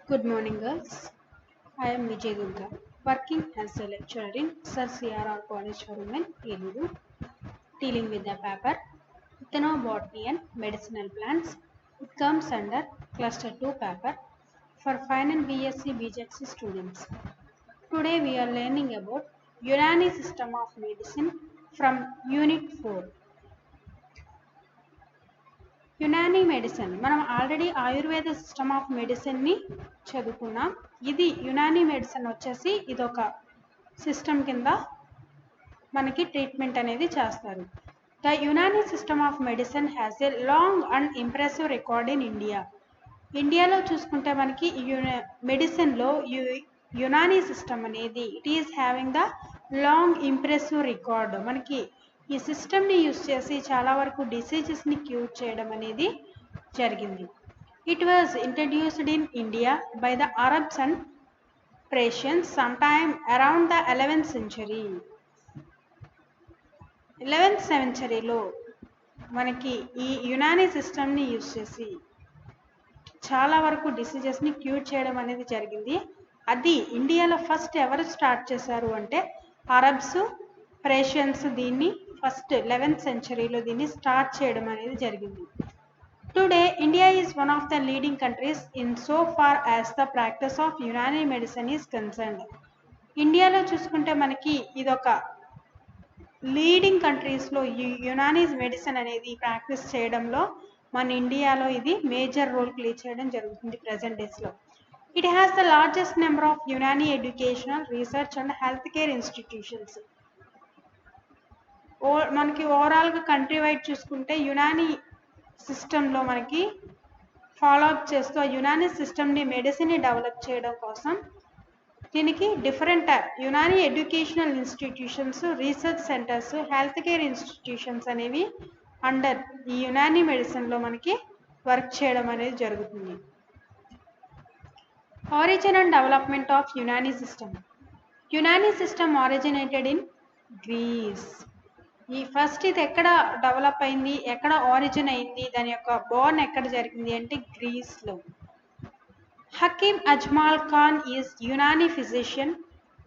Good morning, girls. I am Vijay Durga, working as a lecturer in Sir CRR College for Women, Eluru, dealing with the paper Ethnobotany and Medicinal Plants. It comes under Cluster 2 paper for final BSc BJC students. Today we are learning about Unani system of medicine from Unit 4. Unani medicine మనం already Ayurveda system of మెడిసిన్ని చదువుకున్నాం. ఇది Unani medicine వచ్చేసి ఇదొక system కింద మనకి treatment అనేది చేస్తారు. The Unani system of medicine has a long and impressive record in India. ఇండియాలో చూసుకుంటే మనకి మెడిసిన్లో యునానీ సిస్టమ్ అనేది it is having the long impressive record. మనకి ఈ సిస్టమ్ని యూస్ చేసి చాలా వరకు డిసీజెస్ని క్యూర్ చేయడం అనేది జరిగింది. It was introduced in India by the Arabs and Persians some time around the 11th century. 11th centuryలో మనకి ఈ యునానీ సిస్టమ్ని యూస్ చేసి చాలా వరకు డిసీజెస్ని క్యూర్ చేయడం అనేది జరిగింది. అది ఇండియాలో ఫస్ట్ ఎవరు స్టార్ట్ చేశారు అంటే అరబ్స్, పర్షియన్స్ దీన్ని ఫస్ట్ 11th centuryలో దీన్ని స్టార్ట్ చేయడం అనేది జరిగింది. Today India is one of the leading countries in so far as the practice of Unani medicine is concerned. ఇండియాలో చూసుకుంటే మనకి ఇదొక లీడింగ్ కంట్రీస్లో యునానీ మెడిసిన్ అనేది ప్రాక్టీస్ చేయడంలో మన ఇండియాలో ఇది మేజర్ రోల్ ప్లే చేయడం జరుగుతుంది ప్రజెంట్ డేస్లో. It has the largest number of Unani educational research and health care institutions. మనకి ఓవరాల్గా కంట్రీ వైడ్ చూసుకుంటే యునానీ సిస్టంలో మనకి ఫాలో అప్ చేస్తూ ఆ యునానీ సిస్టమ్ని మెడిసిన్ని డెవలప్ చేయడం కోసం దీనికి different Unani educational institutions, research centres, health care institutions అనేవి అండర్ ఈ యునానీ మెడిసిన్లో మనకి వర్క్ చేయడం అనేది జరుగుతుంది. Origin and development of Unani system. Unani system originated in grace. ఈ ఫస్ట్ ఇది ఎక్కడ డెవలప్ అయింది, ఎక్కడ ఆరిజిన్ అయింది, దాని యొక్క బోర్న్ ఎక్కడ జరిగింది అంటే గ్రీస్లో. Hakim Ajmal Khan is Unani physician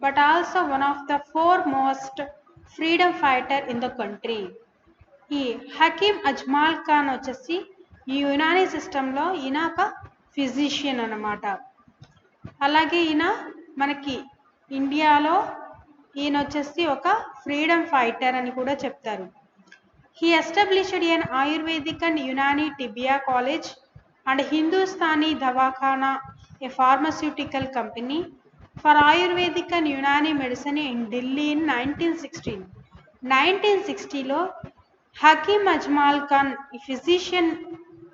but also one of the foremost freedom fighter in the country. ఈ హకీమ్ అజ్మాల్ ఖాన్ వచ్చేసి ఈ యునానీ సిస్టంలో ఈయన ఒక ఫిజిషియన్ అన్నమాట. అలాగే ఈయన మనకి ఇండియాలో ఈయన వచ్చేసి ఒక ఫ్రీడమ్ ఫైటర్ అని కూడా చెప్తారు. He established an ayurvedic and Unani Tibbia college and Hindustani Dawakhana, a pharmaceutical company for ayurvedic and Unani medicine in Delhi in 1916. 1960లో హకీమ్ అజ్మాల్ ఖాన్ ఈ ఫిజిషియన్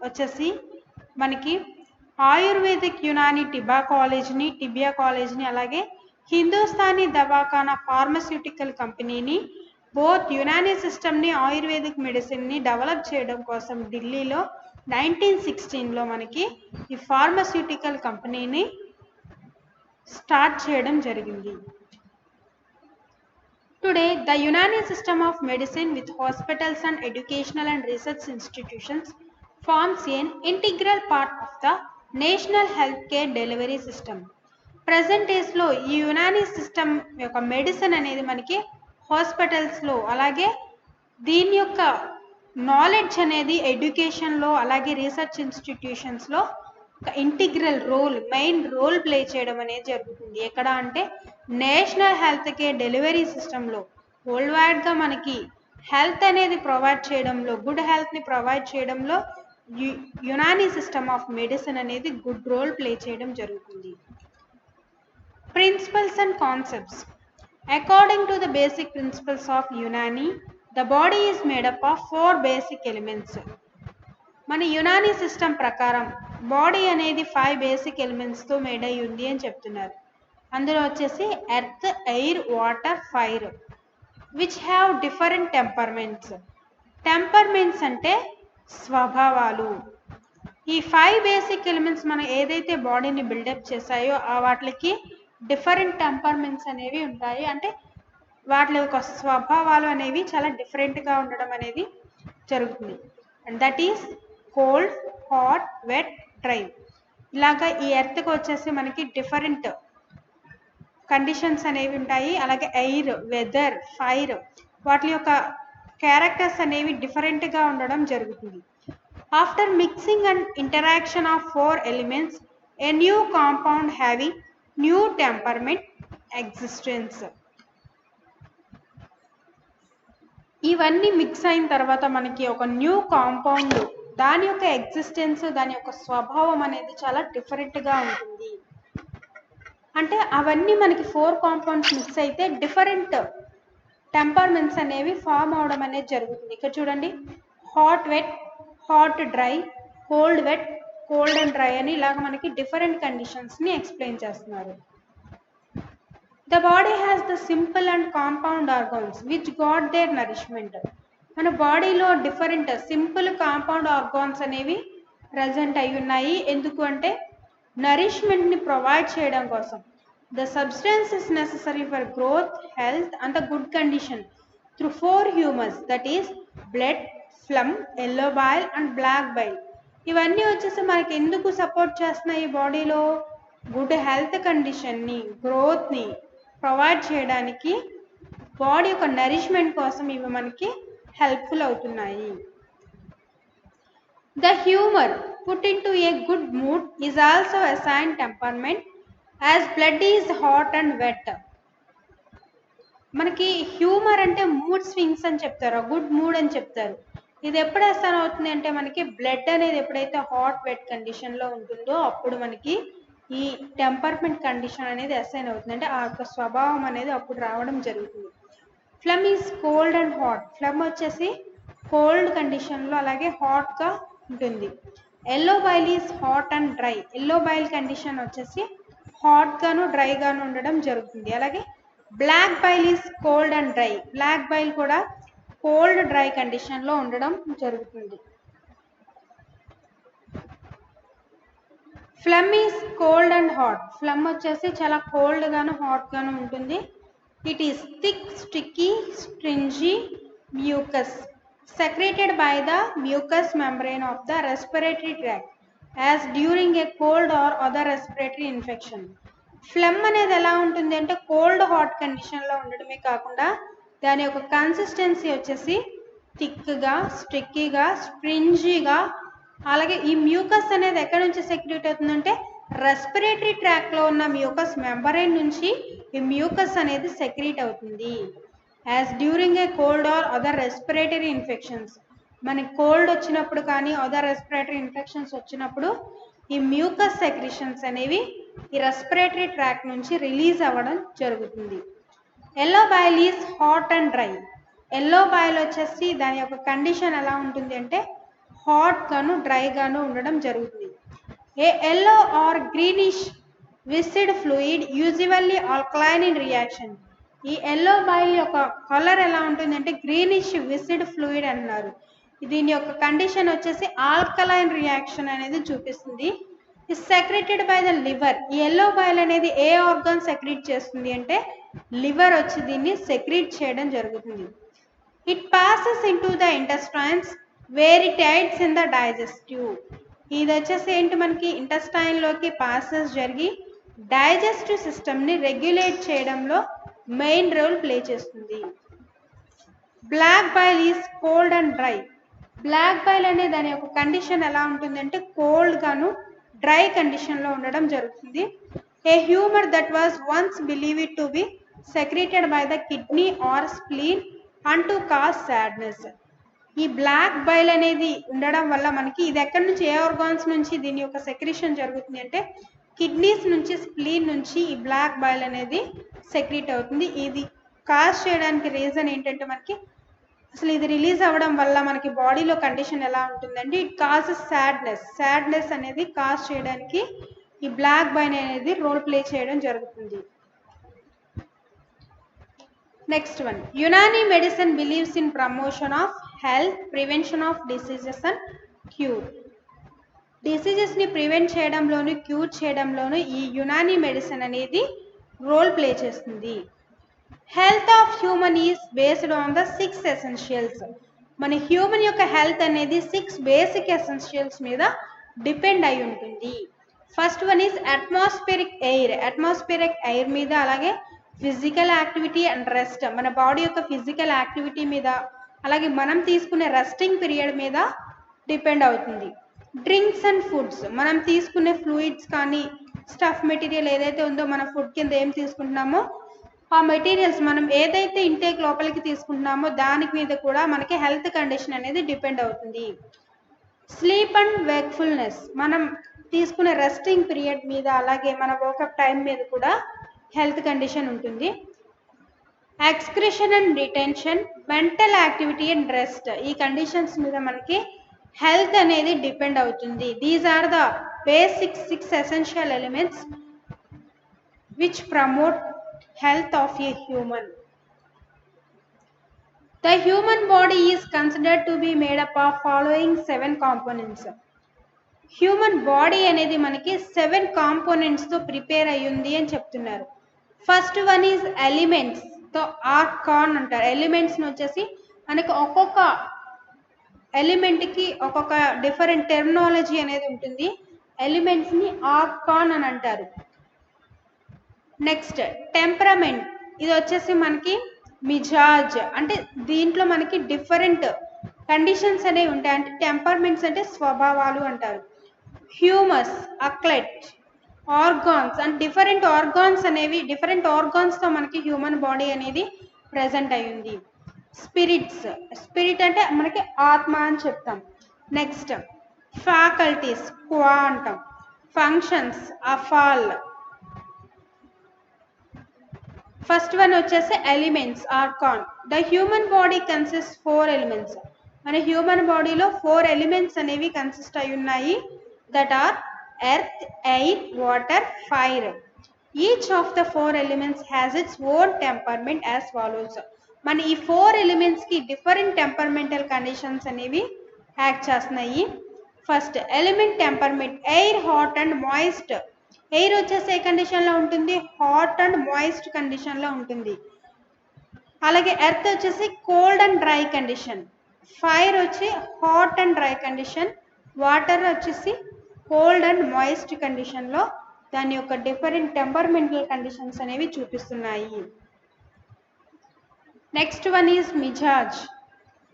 వచ్చేసి మనకి ఆయుర్వేదిక్ యునానీ టిబియా కాలేజ్ని అలాగే హిందూస్థానీ దవాఖానా ఫార్మస్యూటికల్ కంపెనీని బోత్ యునానీ సిస్టమ్ని ఆయుర్వేదిక్ మెడిసిన్ని డెవలప్ చేయడం కోసం ఢిల్లీలో 1916లో మనకి ఈ ఫార్మస్యూటికల్ కంపెనీని స్టార్ట్ చేయడం జరిగింది. Today the Unani system of medicine with hospitals and educational and research institutions forms an integral part of the national health care delivery system. Present డేస్లో ఈ యునానీ సిస్టమ్ యొక్క మెడిసిన్ అనేది మనకి హాస్పిటల్స్లో అలాగే దీని యొక్క నాలెడ్జ్ అనేది ఎడ్యుకేషన్లో అలాగే రీసెర్చ్ ఇన్స్టిట్యూషన్స్లో ఒక integral role, main role play చేయడం అనేది జరుగుతుంది. ఎక్కడ అంటే నేషనల్ హెల్త్ కేర్ డెలివరీ సిస్టంలో వరల్డ్ వైడ్గా మనకి హెల్త్ అనేది ప్రొవైడ్ చేయడంలో, గుడ్ హెల్త్ని ప్రొవైడ్ చేయడంలో యునానీ సిస్టమ్ ఆఫ్ మెడిసిన్ అనేది గుడ్ రోల్ ప్లే చేయడం జరుగుతుంది. Principles and concepts. According to the basic principles of Unani, the body is made up of 4 basic elements. మన యునానీ సిస్టమ్ ప్రకారం బాడీ అనేది 5 బేసిక్ ఎలిమెంట్స్తో మేడ్ అయి ఉంది అని చెప్తున్నారు. అందులో వచ్చేసి earth, air, water, fire which have different temperaments. Temperaments అంటే స్వభావాలు. ఈ 5 బేసిక్ ఎలిమెంట్స్ మనం ఏదైతే బాడీని బిల్డప్ చేశాయో ఆ వాటికి డిఫరెంట్ టెంపర్మెంట్స్ అనేవి ఉంటాయి. అంటే వాటి యొక్క స్వభావాలు అనేవి చాలా డిఫరెంట్గా ఉండడం అనేది జరుగుతుంది. And that is cold, hot, wet, dry. ఇలాగా ఈ ఎర్త్కి వచ్చేసి మనకి డిఫరెంట్ కండిషన్స్ అనేవి ఉంటాయి. అలాగే ఎయిర్, వెదర్, ఫైర్ వాటి యొక్క క్యారెక్టర్స్ అనేవి డిఫరెంట్గా ఉండడం జరుగుతుంది. After mixing and interaction of 4 elements, a new compound having new temperament existence. ఇవన్నీ మిక్స్ అయిన తర్వాత మనకి ఒక న్యూ కాంపౌండ్, దాని యొక్క ఎగ్జిస్టెన్స్, దాని యొక్క స్వభావం అనేది చాలా డిఫరెంట్గా ఉంటుంది. అంటే అవన్నీ మనకి 4 కాంపౌండ్స్ మిక్స్ అయితే డిఫరెంట్ టెంపర్మెంట్స్ అనేవి ఫామ్ అవడం అనేది జరుగుతుంది. ఇక్కడ చూడండి, hot wet, hot dry, cold wet, cold and dry అని ఇలాగ మనకి డిఫరెంట్ కండిషన్స్ని ఎక్స్ప్లెయిన్ చేస్తున్నారు. The body has the simple and compound organs which got their nourishment. మన బాడీలో డిఫరెంట్ సింపుల్, కాంపౌండ్ ఆర్గాన్స్ అనేవి ప్రజెంట్ అయి ఉన్నాయి. ఎందుకు అంటే నరిష్మెంట్ని ప్రొవైడ్ చేయడం కోసం. The substance is necessary for growth, health and the good condition through 4 humors, that is blood, phlegm, yellow bile and black bile. ఇవన్నీ వచ్చేసి మనకి ఎందుకు సపోర్ట్ చేస్తున్నాయి? బాడీలో గుడ్ హెల్త్ కండిషన్ని, గ్రోత్ని ప్రొవైడ్ చేయడానికి, బాడీ యొక్క నరిష్మెంట్ కోసం ఇవి మనకి హెల్ప్ఫుల్ అవుతున్నాయి. The humor put into a good mood is also assigned temperament as blood is hot and wet. మనకి హ్యూమర్ అంటే మూడ్ స్వింగ్స్ అని చెప్తారు, గుడ్ మూడ్ అని చెప్తారు. ఇది ఎప్పుడు అసైన్ అవుతుంది అంటే మనకి బ్లడ్ అనేది ఎప్పుడైతే హాట్ వెట్ కండిషన్లో ఉంటుందో అప్పుడు మనకి ఈ టెంపర్మెంట్ కండిషన్ అనేది అసైన్ అవుతుంది. అంటే ఆ యొక్క స్వభావం అనేది అప్పుడు రావడం జరుగుతుంది. Phlegm is cold and hot. Phlegm వచ్చేసి కోల్డ్ కండిషన్లో అలాగే హాట్గా ఉంటుంది. Yellow bile is hot and dry. Yellow bile condition వచ్చేసి హాట్గాను డ్రైగాను ఉండడం జరుగుతుంది. అలాగే black bile is cold and dry. Black bile కూడా కోల్డ్ డ్రై కండిషన్లో ఉండడం జరుగుతుంది. Phlegm is cold and hot. Phlegm వచ్చేసి చాలా కోల్డ్ గాను హాట్ గాను ఉంటుంది. It is thick, sticky, stringy mucus secreted by the mucous membrane of the respiratory tract as during a cold or other respiratory infection. ఫ్లమ్ అనేది ఎలా ఉంటుంది అంటే cold hot కండిషన్లో ఉండడమే కాకుండా దాని యొక్క కన్సిస్టెన్సీ వచ్చేసి థిక్గా, స్టిక్కీగా, స్ట్రింజీగా, అలాగే ఈ మ్యూకస్ అనేది ఎక్కడి నుంచి సెక్రెట్ అవుతుందంటే రెస్పిరేటరీ ట్రాక్లో ఉన్న మ్యూకస్ మెంబ్రెయిన్ నుంచి ఈ మ్యూకస్ అనేది సెక్రెట్ అవుతుంది. As during a cold or other respiratory infections. మనకి కోల్డ్ వచ్చినప్పుడు కానీ అదర్ రెస్పిరేటరీ ఇన్ఫెక్షన్స్ వచ్చినప్పుడు ఈ మ్యూకస్ సెక్రిషన్స్ అనేవి ఈ రెస్పిరేటరీ ట్రాక్ నుంచి రిలీజ్ అవ్వడం జరుగుతుంది. Yellow bile is hot and dry. Yellow bile వచ్చేసి దాని యొక్క కండిషన్ ఎలా ఉంటుంది అంటే హాట్గాను డ్రైగాను ఉండడం జరుగుతుంది. A yellow or greenish viscid fluid usually alkaline in reaction. ఈ ఎల్లో బైల్ యొక్క కలర్ ఎలా ఉంటుంది అంటే గ్రీనిష్ విసిడ్ ఫ్లూయిడ్ అన్నారు. దీని యొక్క కండిషన్ వచ్చేసి ఆల్కలైన్ రియాక్షన్ అనేది చూపిస్తుంది. Is secreted by the liver. ఈ ఎల్లో బైల్ అనేది ఏ ఆర్గాన్ సెక్రెట్ చేస్తుంది అంటే లివర్ వచ్చి దీన్ని సెక్రెట్ చేయడం జరుగుతుంది. It passes in to the intestines where it aids in the digestive. ఇది వచ్చేసి ఏంటి మనకి ఇంటెస్టైన్లోకి పాసెస్ జరిగి డైజెస్టివ్ సిస్టమ్ని రెగ్యులేట్ చేయడంలో మెయిన్ రోల్ ప్లే చేస్తుంది. Black bile is cold and dry. Black bile అనే దాని యొక్క కండిషన్ ఎలా ఉంటుందంటే కోల్డ్ గాను డ్రై కండిషన్లో ఉండడం జరుగుతుంది. A humour that was once believed to be secreted by the kidney or spleen and to cause sadness. ఈ బ్లాక్ బైల్ అనేది ఉండడం వల్ల మనకి ఇది ఎక్కడి నుంచి, ఏ ఆర్గాన్స్ నుంచి దీని యొక్క సెక్రిషన్ జరుగుతుంది అంటే కిడ్నీస్ నుంచి, స్ప్లీన్ నుంచి ఈ బ్లాక్ బైల్ అనేది సెక్రెట్ అవుతుంది. ఇది కాజ్ చేయడానికి రీజన్ ఏంటంటే మనకి అసలు ఇది రిలీజ్ అవ్వడం వల్ల మనకి బాడీలో కండిషన్ ఎలా ఉంటుందంటే ఇట్ కాజెస్ సాడ్నెస్. సాడ్నెస్ అనేది కాజ్ చేయడానికి ఈ బ్లాక్ బైల్ అనేది రోల్ ప్లే చేయడం జరుగుతుంది. Next one, Unani medicine believes in promotion of health, prevention of diseases and cure. డిసీజెస్ని ప్రివెంట్ చేయడంలోను క్యూర్ చేయడంలోను ఈ యునానీ మెడిసిన్ అనేది రోల్ ప్లే చేస్తుంది. Health of human is based on the 6 essentials. మన హ్యూమన్ యొక్క హెల్త్ అనేది 6 బేసిక్ ఎసెన్షియల్స్ మీద డిపెండ్ అయి ఉంటుంది. First one is atmospheric air. Atmospheric air మీద, అలాగే ఫిజికల్ యాక్టివిటీ అండ్ రెస్ట్, మన బాడీ యొక్క ఫిజికల్ యాక్టివిటీ మీద, అలాగే మనం తీసుకునే రెస్టింగ్ పీరియడ్ మీద డిపెండ్ అవుతుంది. డ్రింక్స్ అండ్ ఫుడ్స్, మనం తీసుకునే ఫ్లూయిడ్స్ కానీ స్టఫ్ మెటీరియల్ ఏదైతే ఉందో మన ఫుడ్ కింద ఏం తీసుకుంటున్నామో ఆ మెటీరియల్స్ మనం ఏదైతే ఇంటేక్ లోపలికి తీసుకుంటున్నామో దాని మీద కూడా మనకి హెల్త్ కండిషన్ అనేది డిపెండ్ అవుతుంది. స్లీప్ అండ్ వేక్ఫుల్నెస్, మనం తీసుకునే రెస్టింగ్ పీరియడ్ మీద, అలాగే మన వర్కప్ టైం మీద కూడా హెల్త్ కండిషన్ ఉంటుంది. Excretion and retention, mental activity and rest, ఈ కండిషన్స్ మీద మనకి హెల్త్ అనేది డిపెండ్ అవుతుంది. These are the basic 6 essential elements which promote health of a human. The human body is considered to be made up of following 7 components. Human body అనేది మనకి 7 components తో prepare అయ్యింది అని చెప్తున్నారు. ఫస్ట్ వన్ ఈజ్ ఎలిమెంట్స్ తో organ అంటారు. Elements ని వచ్చేసి మనకి ఒక్కొక్క ఎలిమెంట్ కి ఒక్కొక్క డిఫరెంట్ టెర్మినాలజీ అనేది ఉంటుంది. ఎలిమెంట్స్ ని ఆర్గాన్ అని అంటారు. నెక్స్ట్ టెంపరమెంట్, ఇది వచ్చేసి మనకి మిజాజ్, అంటే దీంట్లో మనకి డిఫరెంట్ కండిషన్స్ అనేవి ఉంటాయి. అంటే టెంపర్మెంట్స్ అంటే స్వభావాలు అంటారు. హ్యూమస్, అక్లెట్, ఆర్గాన్స్ అండ్ డిఫరెంట్ ఆర్గాన్స్ అనేవి, డిఫరెంట్ ఆర్గాన్స్ తో మనకి హ్యూమన్ బాడీ అనేది ప్రెజెంట్ అయ్యింది. స్పిరిట్స్, స్పిరిట్ అంటే మనకి ఆత్మ అని చెప్తాం. నెక్స్ట్ ఫ్యాకల్టీస్, క్వా అంటాం. ఫంక్షన్స్, అఫాల్. ఫస్ట్ వన్ వచ్చేసి elements organ. The human body consist 4 elements. మన హ్యూమన్ బాడీలో 4 ఎలిమెంట్స్ అనేవి కన్సిస్ట్ అయి ఉన్నాయి. That are earth, air, water, fire. Each of the 4 elements has its own temperament as follows. మన ఈ 4 ఎలిమెంట్స్ కి డిఫరెంట్ టెంపర్మెంటల్ కండిషన్స్ అనేవి యాక్ట్ చేస్తున్నాయి. First element temperament, air, hot and moist. Air వచ్చేసి ఏ condition లో ఉంటుంది? హాట్ అండ్ మాయిస్ట్ కండిషన్ లో ఉంటుంది. అలాగే ఎర్త్ వచ్చేసి cold and dry condition. Fire వచ్చి hot and dry condition. Water వచ్చేసి కోల్డ్ అండ్ మాయిస్ట్ కండిషన్ లో దాని యొక్క డిఫరెంట్ టెంపర్మెంటల్ కండిషన్స్ అనేవి చూపిస్తున్నాయి. నెక్స్ట్ వన్ ఈజ్ మిజాజ్.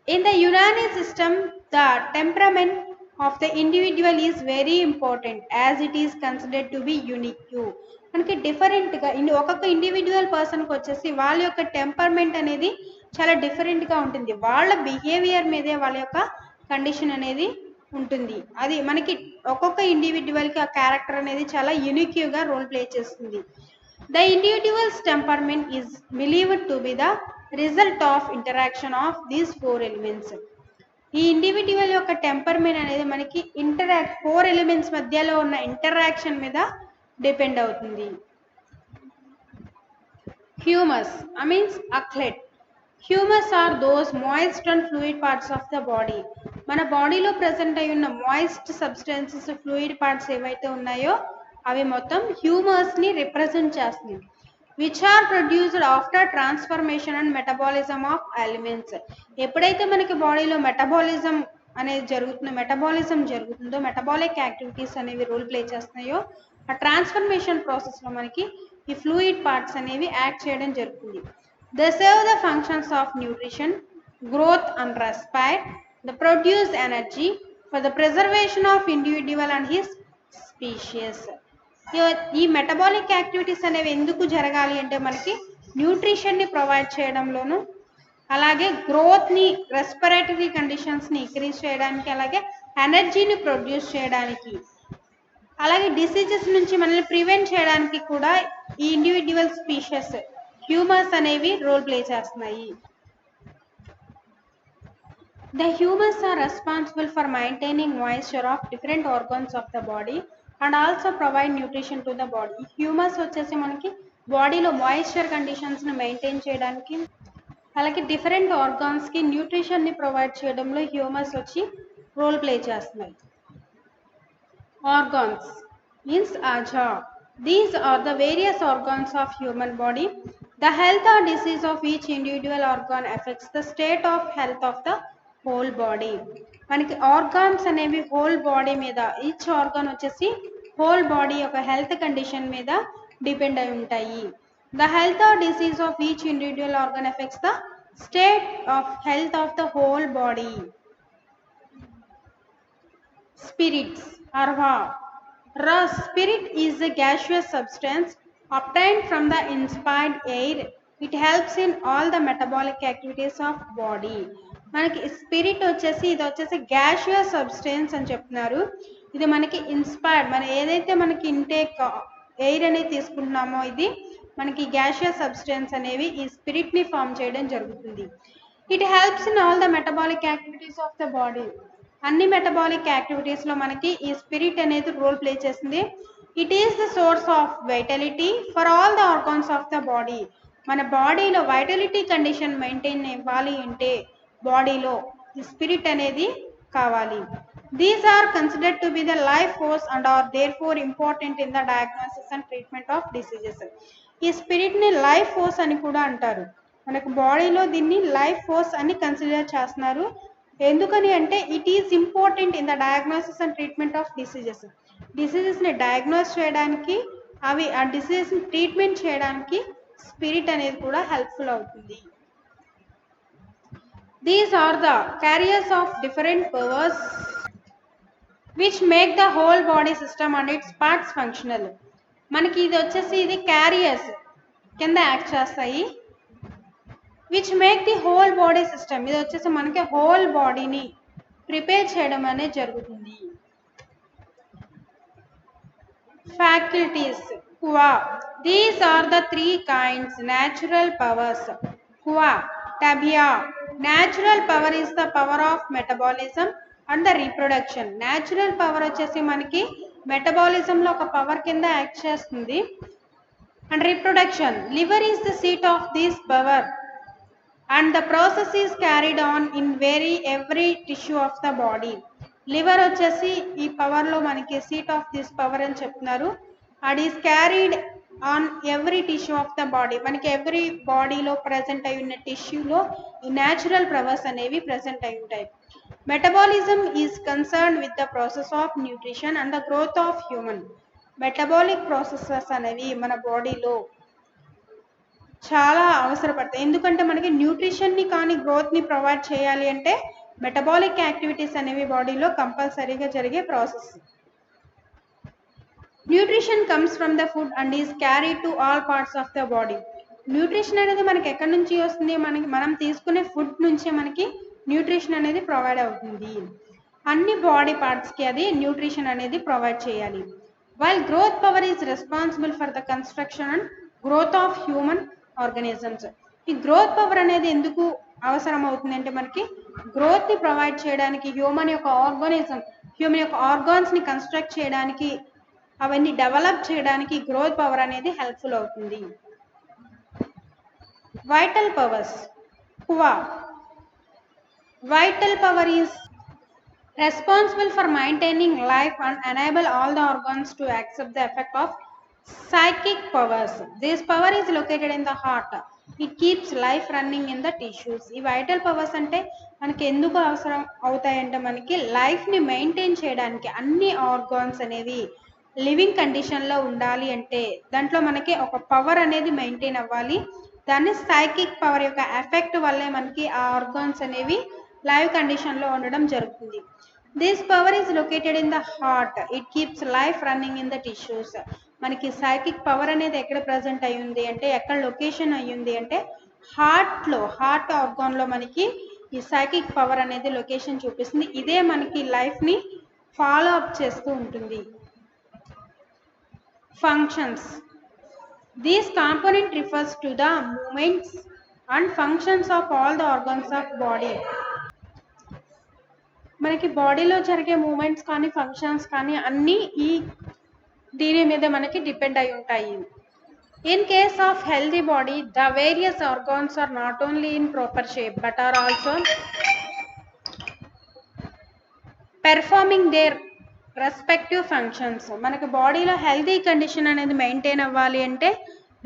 In the Unani system the temperament of the individual is very important as it is considered to be unique. మనకి డిఫరెంట్గా ఒక్కొక్క ఇండివిజువల్ పర్సన్కి వచ్చేసి వాళ్ళ యొక్క టెంపర్మెంట్ అనేది చాలా డిఫరెంట్గా ఉంటుంది. వాళ్ళ బిహేవియర్ మీదే వాళ్ళ యొక్క కండిషన్ అనేది ఉంటుంది. అది మనకి ఒక్కొక్క ఇండివిజువల్కి ఆ క్యారెక్టర్ అనేది చాలా యూనిక్గా రోల్ ప్లే చేస్తుంది. The individuals temperament is believed to be the result of interaction of these 4 elements. ఈ ఇండివిజువల్ యొక్క టెంపర్మెంట్ అనేది మనకి 4 ఎలిమెంట్స్ మధ్యలో ఉన్న ఇంటరాక్షన్ మీద డిపెండ్ అవుతుంది. హ్యూమస్ మీన్స్ అక్లెట్. Humours are those moist and fluid parts of the body. మన బాడీలో ప్రెసెంట్ అయి ఉన్న మాయిస్ట్ సబ్స్టెన్సెస్, ఫ్లూయిడ్ పార్ట్స్ ఏవైతే ఉన్నాయో అవి మొత్తం హ్యూమస్ ని రిప్రజెంట్ చేస్తుంది. Which are produced after transformation and metabolism of elements. ఎప్పుడైతే మనకి బాడీలో మెటబాలిజం అనేది జరుగుతుందో, మెటబాలిక్ యాక్టివిటీస్ అనేవి రోల్ ప్లే చేస్తున్నాయో, ఆ ట్రాన్స్ఫర్మేషన్ ప్రాసెస్లో మనకి ఈ ఫ్లూయిడ్ పార్ట్స్ అనేవి యాక్ట్ చేయడం జరుగుతుంది. They serve the functions of nutrition, growth and respire, the produce energy for the preservation of individual and his spacious. ఈ మెటబాలిక్ యాక్టివిటీస్ అనేవి ఎందుకు జరగాలి అంటే మనకి న్యూట్రిషన్ని ప్రొవైడ్ చేయడంలోను, అలాగే గ్రోత్ని, రెస్పిరేటరీ కండిషన్స్ని ఇంక్రీజ్ చేయడానికి, అలాగే ఎనర్జీని ప్రొడ్యూస్ చేయడానికి, అలాగే డిసీజెస్ నుంచి మనల్ని ప్రివెంట్ చేయడానికి కూడా ఈ ఇండివిడ్యువల్ స్పీషియస్ హ్యూమస్ అనేవి రోల్ ప్లే చేస్తున్నాయి. The humans are responsible for maintaining moisture of different organs of the body and also provide nutrition to the body. Humours వచ్చేసి మనకి బాడీలో మాయిశ్చర్ కండిషన్స్ని మెయింటైన్ చేయడానికి, అలాగే డిఫరెంట్ ఆర్గాన్స్కి న్యూట్రిషన్ని ప్రొవైడ్ చేయడంలో హ్యూమస్ వచ్చి రోల్ ప్లే చేస్తున్నాయి. ఆర్గాన్స్ మీన్స్ ఆజా. These are the various organs of human body. The health or disease of each individual organ effects the state of health of the whole body. మనకి organs అనేవి whole body మీద, each organ వచ్చేసి whole body యొక్క health condition మీద depend అయి ఉంటాయి. The health or disease of each individual organ effects the state of health of the whole body. Spirits, arva. Spirit is a gaseous substance obtained from the inspired air. It helps in all the metabolic activities of body. మనకి spirit వచ్చేసి ఇది వచ్చేసి gaseous substance అని చెప్తున్నారు. ఇది మనకి inspired, మనం ఏదైతే మనకి ఇంటేక్ ఎయిర్ అనేది తీసుకుంటున్నామో ఇది మనకి గ్యాషియస్ సబ్స్టెన్స్ అనేవి ఈ స్పిరిట్ ని ఫామ్ చేయడం జరుగుతుంది. It helps in all the metabolic activities of the body. అన్ని మెటబాలిక్ యాక్టివిటీస్ లో మనకి ఈ స్పిరిట్ అనేది రోల్ ప్లే చేస్తుంది. It is the source of vitality for all the organs of the body. మన బాడీలో వైటాలిటీ కండిషన్ మెయింటైన్ ఇవ్వాలి అంటే బాడీలో ఈ స్పిరిట్ అనేది కావాలి. These are considered to be the life force and are therefore important in the diagnosis and treatment of diseases. ఈ spirit ని లైఫ్ ఫోర్స్ అని కూడా అంటారు. మనకు బాడీలో దీన్ని లైఫ్ ఫోర్స్ అని కన్సిడర్ చేస్తున్నారు. ఎందుకని అంటే it is important in the diagnosis and treatment of diseases. డిసీజెస్ని డయాగ్నోస్ చేయడానికి అవి ఆ డిసీజెస్ని ట్రీట్మెంట్ చేయడానికి స్పిరిట్ అనేది కూడా హెల్ప్ఫుల్ అవుతుంది. These are the carriers of different powers which make the whole body system and its parts functional. మనకి ఇది వచ్చేసి ఇది క్యారియర్స్ కింద యాక్ట్ చేస్తాయి. Which make the whole body system, ఇది వచ్చేసి మనకి హోల్ బాడీని ప్రిపేర్ చేయడం అనేది జరుగుతుంది. ఫ్యాకల్టీస్ కువా. These are the three kinds natural powers. కువా టబియా. Natural power is the power of metabolism and the reproduction. Natural power వచ్చేసి మనకి మెటబాలిజంలో ఒక పవర్ కింద యాక్ట్ చేస్తుంది. And reproduction, liver is the seat of this power and the process is carried on in every tissue of the body. Liver వచ్చేసి ఈ power లో మనకి seat of this power అని చెప్తున్నారు. And is carried on every tissue of the body. మనకి every బాడీలో present అయి ఉన్న టిష్యూలో ఈ న్యాచురల్ పవర్స్ అనేవి ప్రజెంట్ అయి ఉంటాయి. Metabolism is concern with the process of nutrition and the growth of human. Metabolic processes అనేవి మన బాడీలో చాలా అవసరపడతాయి. ఎందుకంటే మనకి న్యూట్రిషన్ని కానీ గ్రోత్ని ప్రొవైడ్ చేయాలి అంటే మెటబాలిక్ యాక్టివిటీస్ అనేవి బాడీలో కంపల్సరీగా జరిగే process. Nutrition comes from the food and is carry to all parts of the body. Nutrition అనేది మనకి ఎక్కడి నుంచి వస్తుంది, మనం తీసుకునే ఫుడ్ నుంచే మనకి న్యూట్రిషన్ అనేది ప్రొవైడ్ అవుతుంది. అన్ని బాడీ పార్ట్స్కి అది న్యూట్రిషన్ అనేది ప్రొవైడ్ చేయాలి. While growth power is responsible for the construction and growth of human organisms. ఈ గ్రోత్ పవర్ అనేది ఎందుకు అవసరం అవుతుంది అంటే మనకి గ్రోత్ ని ప్రొవైడ్ చేయడానికి, హ్యూమన్ యొక్క ఆర్గాన్స్ ని కన్స్ట్రక్ట్ చేయడానికి, అవన్నీ డెవలప్ చేయడానికి గ్రోత్ పవర్ అనేది హెల్ప్ఫుల్ అవుతుంది. వైటల్ పవర్స్ కువా. Vital power is responsible for maintaining life and enable all the organs to accept the effect of psychic powers. This power is located in the heart. It keeps life running in the tissues. ఈ vital powers అంటే మనకి ఎందుకు అవసరం అవుతాయంటే మనకి లైఫ్ని maintain చేయడానికి, అన్ని organs అనేవి లివింగ్ కండిషన్లో ఉండాలి అంటే దాంట్లో మనకి ఒక పవర్ అనేది మెయింటైన్ అవ్వాలి. దాన్ని సైకిక్ పవర్ యొక్క ఎఫెక్ట్ వల్లే మనకి ఆ ఆర్గాన్స్ అనేవి లైవ్ కండిషన్లో ఉండడం జరుగుతుంది. This power is located in the heart. It keeps life running in the tissues. మనకి సైకిక్ పవర్ అనేది ఎక్కడ ప్రజెంట్ అయ్యింది అంటే, ఎక్కడ లొకేషన్ అయ్యింది అంటే హార్ట్ ఆర్గాన్లో మనకి ఈ సైకిక్ పవర్ అనేది లొకేషన్ చూపిస్తుంది. ఇదే మనకి లైఫ్ని ఫాలో అప్ చేస్తూ ఉంటుంది. Functions. This component refers to the movements and functions of all the organs of body. మనకి బాడీలో జరిగే మూమెంట్స్ కానీ ఫంక్షన్స్ కానీ అన్నీ దీని మీద మనకి డిపెండ్ అయి ఉంటాయి. In case of healthy body the various organs are not only in proper shape but are also performing their respective functions. మనకి బాడీలో హెల్తీ కండిషన్ అనేది మెయింటైన్ అవ్వాలి అంటే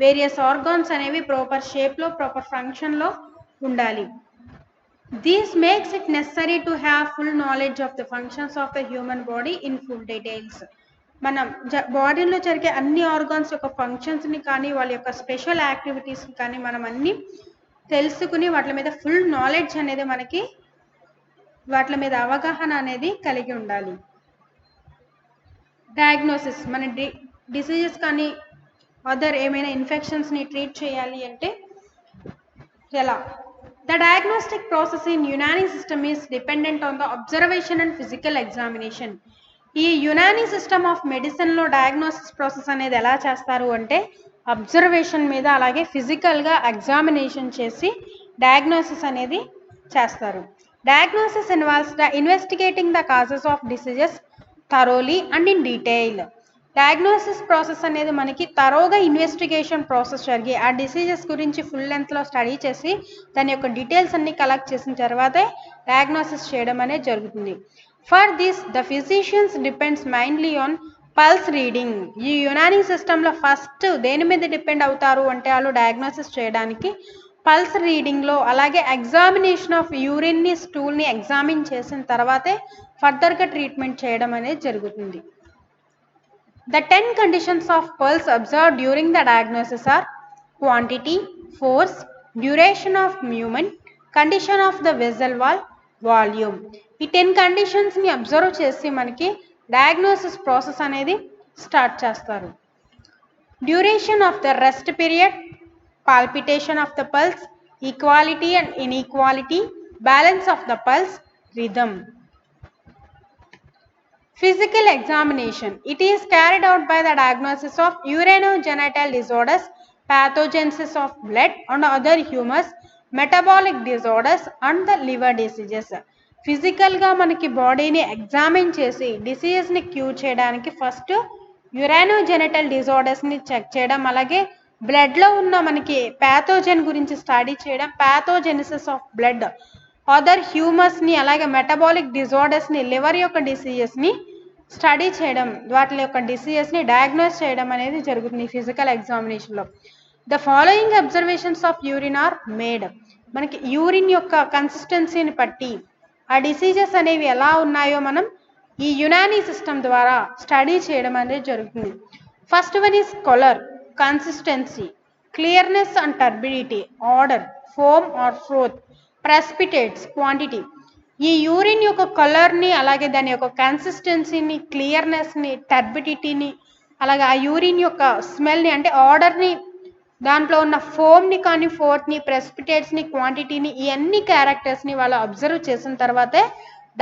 వేరియస్ ఆర్గాన్స్ అనేవి ప్రాపర్ షేప్లో ప్రాపర్ ఫంక్షన్లో ఉండాలి. This makes it necessary to have full knowledge of the functions of the human body in full details. మనం బాడీలో జరిగే అన్ని ఆర్గాన్స్ యొక్క ఫంక్షన్స్ని కానీ వాళ్ళ యొక్క స్పెషల్ యాక్టివిటీస్ని కానీ మనం అన్ని తెలుసుకుని వాటి మీద ఫుల్ నాలెడ్జ్ అనేది మనకి వాటి మీద అవగాహన అనేది కలిగి ఉండాలి. డయాగ్నోసిస్ మన డిసీజెస్ కానీ అదర్ ఏమైనా ఇన్ఫెక్షన్స్ని ట్రీట్ చేయాలి అంటే ఎలా? The diagnostic process in Unani system is dependent on the observation and physical examination. ఈ యునానీ సిస్టమ్ ఆఫ్ మెడిసిన్లో డయాగ్నోసిస్ ప్రాసెస్ అనేది ఎలా చేస్తారు అంటే అబ్జర్వేషన్ మీద అలాగే ఫిజికల్గా ఎగ్జామినేషన్ చేసి డయాగ్నోసిస్ అనేది చేస్తారు. Diagnosis involves the investigating the causes of diseases thoroughly and in detail. Diagnosis process అనేది మనకి తరోగా ఇన్వెస్టిగేషన్ ప్రాసెస్ జరిగి ఆ డిసీజెస్ గురించి ఫుల్ లెంత్లో స్టడీ చేసి దాని యొక్క డీటెయిల్స్ అన్ని కలెక్ట్ చేసిన తర్వాతే డయాగ్నోసిస్ చేయడం అనేది జరుగుతుంది. For this the physicians depends mainly on pulse reading. ఈ యునానీ సిస్టంలో ఫస్ట్ దేని మీద డిపెండ్ అవుతారు అంటే వాళ్ళు డయాగ్నోసిస్ చేయడానికి పల్స్ రీడింగ్లో అలాగే ఎగ్జామినేషన్ ఆఫ్ యూరిన్ని స్టూల్ని ఎగ్జామిన్ చేసిన తర్వాతే ఫర్దర్గా ట్రీట్మెంట్ చేయడం అనేది జరుగుతుంది. The 10 conditions of pulse observed during the diagnosis are quantity, force, duration of movement, condition of the vessel wall, volume. ఈ 10 కండిషన్స్ని అబ్జర్వ్ చేసి మనకి డయాగ్నోసిస్ ప్రాసెస్ అనేది స్టార్ట్ చేస్తారు. Duration of the rest period, palpitation of the pulse, equality and inequality, balance of the pulse, rhythm. Physical examination. It is carried out by the diagnosis of urinogenital disorders, pathogenesis of blood and other humors, metabolic disorders and the liver diseases. ఫిజికల్గా మనకి బాడీని examine చేసి డిసీజెస్ని cure చేయడానికి first యురానోజెనిటల్ డిజార్డర్స్ని check చేయడం, అలాగే బ్లడ్లో ఉన్న మనకి ప్యాథోజన్ గురించి స్టడీ చేయడం, ప్యాథోజెనిసిస్ ఆఫ్ బ్లడ్, అదర్ హ్యూమర్స్ని అలాగే మెటబాలిక్ డిజార్డర్స్ని, లివర్ యొక్క డిసీజెస్ని స్టడీ చేయడం, వాటి యొక్క డిసీజెస్ని డయాగ్నోస్ చేయడం అనేది జరుగుతుంది ఫిజికల్ ఎగ్జామినేషన్లో. The following observations of urine or made. మనకి యూరిన్ యొక్క కన్సిస్టెన్సీని బట్టి ఆ డిసీజెస్ అనేవి ఎలా ఉన్నాయో మనం ఈ యునానీ సిస్టమ్ ద్వారా స్టడీ చేయడం అనేది జరుగుతుంది. First one is colour, consistency, clearness and turbidity, odour, foam or froth, precipitates, quantity. ఈ యూరిన్ యొక్క కలర్ని అలాగే దాని యొక్క కన్సిస్టెన్సీని, క్లియర్నెస్ని, టర్బిడిటీని, అలాగే ఆ యూరిన్ యొక్క స్మెల్ని అంటే ఆర్డర్ని, దాంట్లో ఉన్న ఫోమ్ని కానీ ఫోర్త్ని, ప్రెసిపిటేట్స్ని, క్వాంటిటీని, ఈ అన్ని క్యారెక్టర్స్ని వాళ్ళు అబ్జర్వ్ చేసిన తర్వాతే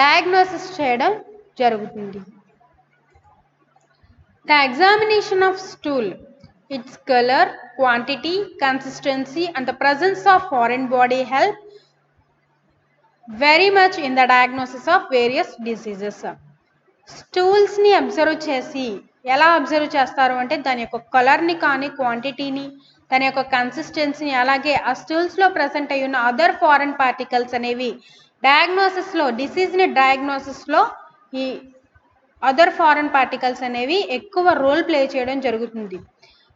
డయాగ్నోసిస్ చేయడం జరుగుతుంది. The examination of stool, its colour, quantity, consistency and the presence of foreign body help very much in the diagnosis of various diseases. స్టూల్స్ని అబ్జర్వ్ చేసి ఎలా అబ్జర్వ్ చేస్తారు అంటే దాని యొక్క కలర్ని కానీ క్వాంటిటీని, దాని యొక్క కన్సిస్టెన్సీని, అలాగే ఆ స్టూల్స్లో ప్రజెంట్ అయి ఉన్న అదర్ ఫారెన్ పార్టికల్స్ అనేవి డయాగ్నోసిస్లో, డిసీజ్ని డయాగ్నోసిస్లో ఈ అదర్ ఫారెన్ పార్టికల్స్ అనేవి ఎక్కువ రోల్ ప్లే చేయడం జరుగుతుంది.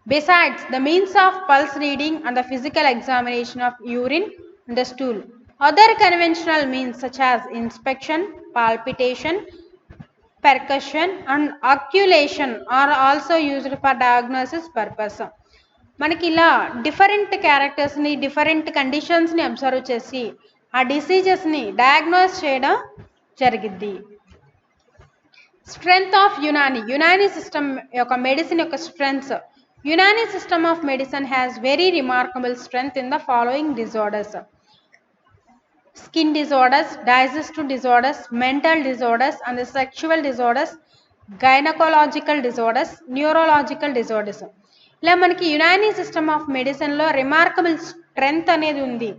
Besides the means of pulse reading and the physical examination of urine and the stool, other conventional means such as inspection, palpitation, percussion and occultation are also used for diagnosis purpose. మనకి ఇలా different క్యారెక్టర్స్ని, different కండిషన్స్ని observe చేసి ఆ డిసీజెస్ని diagnose చేయడం జరిగిద్ది. Strength of Unani system యొక్క medicine యొక్క strengths. Unani system of medicine has very remarkable strength in the following disorders: skin disorders, digestive disorders, mental disorders and the sexual disorders, gynecological disorders, neurological disorders. ఇలా మనకి Unani system of మెడిసిన్లో remarkable strength అనేది ఉంది.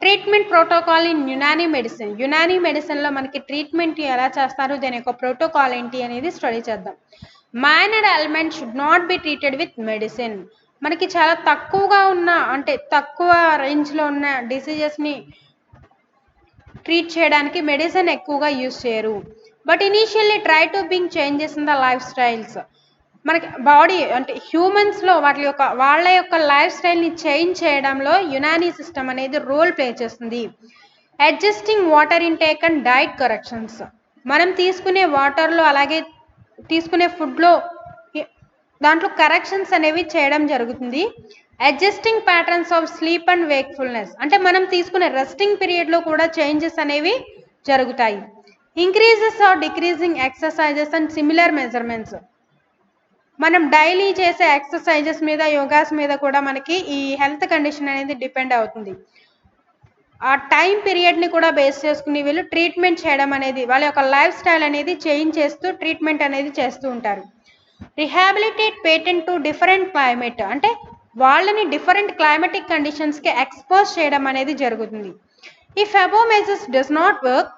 Treatment protocol in Unani medicine. Unani మెడిసిన్లో మనకి treatment ఎలా చేస్తారు, దాని యొక్క ప్రోటోకాల్ ఏంటి అనేది స్టడీ చేద్దాం. Minor element should not be treated with medicine. మనకి చాలా తక్కువగా ఉన్న అంటే తక్కువ రేంజ్లో ఉన్న డిసీజెస్ని ట్రీట్ చేయడానికి మెడిసిన్ ఎక్కువగా యూజ్ చేయరు. But initially try to bring changes in the life styles. మనకి బాడీ అంటే హ్యూమన్స్లో వాళ్ళ యొక్క లైఫ్ స్టైల్ని చేంజ్ చేయడంలో యునానీ సిస్టమ్ అనేది రోల్ ప్లే చేస్తుంది. Adjusting water intake and diet corrections. మనం తీసుకునే వాటర్లో అలాగే తీసుకునే ఫుడ్లో దాంట్లో కరెక్షన్స్ అనేవి చేయడం జరుగుతుంది. Adjusting patterns of sleep and wakefulness, అంటే మనం తీసుకునే రెస్టింగ్ పీరియడ్లో కూడా చేంజెస్ అనేవి జరుగుతాయి. Increases or decreasing exercises and similar measurements, మనం డైలీ చేసే ఎక్సర్సైజెస్ మీద యోగాస్ మీద కూడా మనకి ఈ హెల్త్ కండిషన్ అనేది డిపెండ్ అవుతుంది. ఆ టైం పీరియడ్ని కూడా బేస్ చేసుకుని వీళ్ళు ట్రీట్మెంట్ చేయడం అనేది, వాళ్ళ యొక్క లైఫ్ స్టైల్ అనేది చేంజ్ చేస్తూ ట్రీట్మెంట్ అనేది చేస్తూ ఉంటారు. Rehabilitate patient to different climate, అంటే వాళ్ళని డిఫరెంట్ క్లైమాటిక్ కండిషన్స్కి ఎక్స్పోజ్ చేయడం అనేది జరుగుతుంది. If above measures does not work,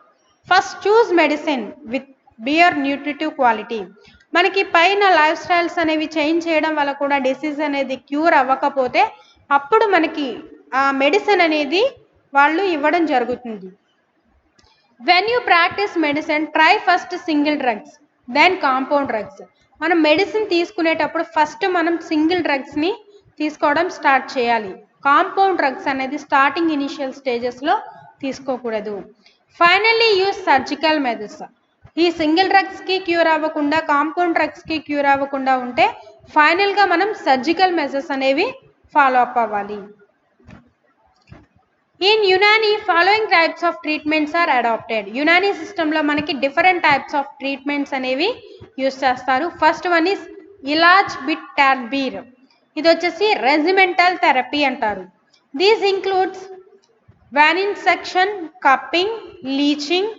first choose medicine with beer nutritive quality. మనకి పైన లైఫ్ స్టైల్స్ అనేవి చేంజ్ చేయడం వల్ల కూడా డిసీజ్ అనేది క్యూర్ అవ్వకపోతే అప్పుడు మనకి ఆ మెడిసిన్ అనేది వాళ్ళు ఇవ్వడం జరుగుతుంది. When you practice medicine, try first single drugs then compound drugs. మనం మెడిసిన్ తీసుకునేటప్పుడు ఫస్ట్ మనం సింగిల్ డ్రగ్స్ని తీసుకోవడం స్టార్ట్ చేయాలి. కాంపౌండ్ డ్రగ్స్ అనేది స్టార్టింగ్ ఇనిషియల్ స్టేజెస్లో తీసుకోకూడదు. Finally use surgical methods. ఈ సింగిల్ డ్రగ్స్కి క్యూర్ అవ్వకుండా, కాంపౌండ్ డ్రగ్స్కి క్యూర్ అవ్వకుండా ఉంటే ఫైనల్గా మనం సర్జికల్ మెథడ్స్ అనేవి ఫాలో అప్ అవ్వాలి. In Unani following types of treatments are adapted. Unani సిస్టంలో మనకి డిఫరెంట్ టైప్స్ ఆఫ్ ట్రీట్మెంట్స్ అనేవి యూస్ చేస్తారు. ఫస్ట్ వన్ ఈస్ ఇలాజ్ బిట్ టార్బీర్. ఇది వచ్చేసి రెజిమెంటల్ థెరపీ అంటారు. These includes venesection, cupping, leeching,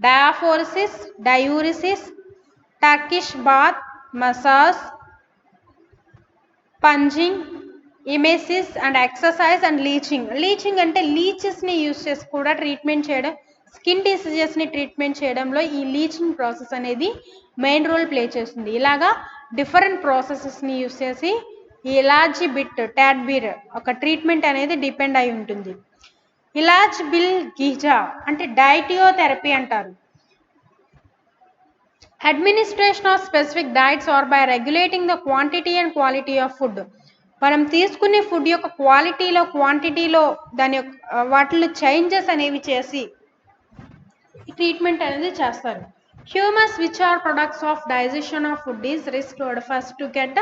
diaphoresis, diuresis, Turkish bath, massage, purging, emesis and exercise and leeching. Leeching అంటే లీచెస్ని యూస్ చేసి కూడా ట్రీట్మెంట్ చేయడం, స్కిన్ డిసీజెస్ని ట్రీట్మెంట్ చేయడంలో ఈ లీచింగ్ ప్రాసెస్ అనేది మెయిన్ రోల్ ప్లే చేస్తుంది. ఇలాగా డిఫరెంట్ ప్రాసెసెస్ని యూస్ చేసి ఈ ఇలాజీ బిట్ టాడ్బీర్ ఒక ట్రీట్మెంట్ అనేది డిపెండ్ అయి ఉంటుంది. ఇలాజ్ బిల్ గిజా అంటే డైటియోథెరపీ అంటారు. Administration of specific diets or by regulating the quantity and quality of food. మనం తీసుకునే ఫుడ్ యొక్క క్వాలిటీలో, క్వాంటిటీలో దాని యొక్క వాటిలో చేంజెస్ అనేవి చేసి ట్రీట్మెంట్ అనేది చేస్తారు. Humours which are products of digestion of food is restored first to get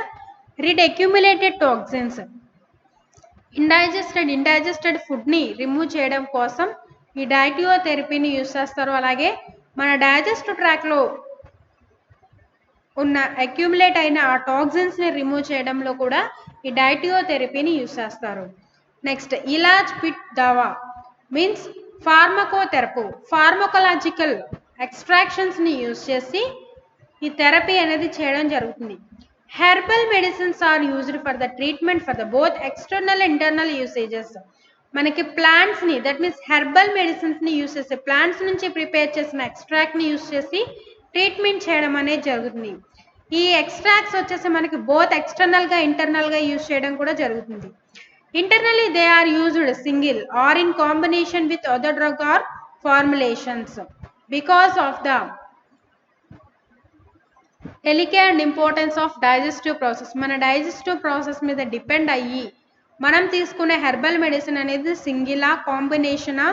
rid accumulated toxins. Indigested ఫుడ్ని రిమూవ్ చేయడం కోసం ఈ డైటియోథెరపీని యూస్ చేస్తారు. అలాగే మన డైజెస్టివ్ ట్రాక్లో ఉన్న అక్యుములేట్ అయిన ఆ టాక్సిన్స్ని రిమూవ్ చేయడంలో కూడా ఈ డైటియోథెరపీని యూస్ చేస్తారు. నెక్స్ట్ ఇలాజ్ బిట్ దావా మీన్స్ ఫార్మకోథెరపీ. ఫార్మకోలాజికల్ ఎక్స్ట్రాక్షన్స్ని యూస్ చేసి ఈ థెరపీ అనేది చేయడం జరుగుతుంది. Herbal medicines are used for the treatment for the both external internal usages. మనకి ప్లాంట్స్ని, దట్ మీన్స్ హెర్బల్ మెడిసిన్స్ని యూస్ చేసి, ప్లాంట్స్ నుంచి ప్రిపేర్ చేసిన ఎక్స్ట్రాక్ట్ని యూస్ చేసి ట్రీట్మెంట్ చేయడం అనేది జరుగుతుంది. ఈ ఎక్స్ట్రాక్ట్స్ వచ్చేసి మనకి బోత్ ఎక్స్టర్నల్గా ఇంటర్నల్గా యూజ్ చేయడం కూడా జరుగుతుంది. Internally they are used single or in combination with other drug or formulations because of the delicate importance of digestive process. మన డైజెస్టివ్ ప్రాసెస్ మీద డిపెండ్ అయ్యి మనం తీసుకునే హెర్బల్ మెడిసిన్ అనేది సింగిలా, కాంబినేషనా,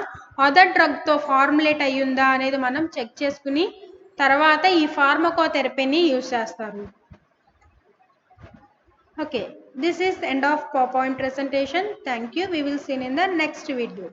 అదర్ డ్రగ్తో ఫార్ములేట్ అయ్యిందా అనేది మనం చెక్ చేసుకుని తర్వాత ఈ ఫార్మకోథెరపీని యూజ్ చేస్తారు. Okay, this is end of PowerPoint presentation. Thank you. We will see in the next video.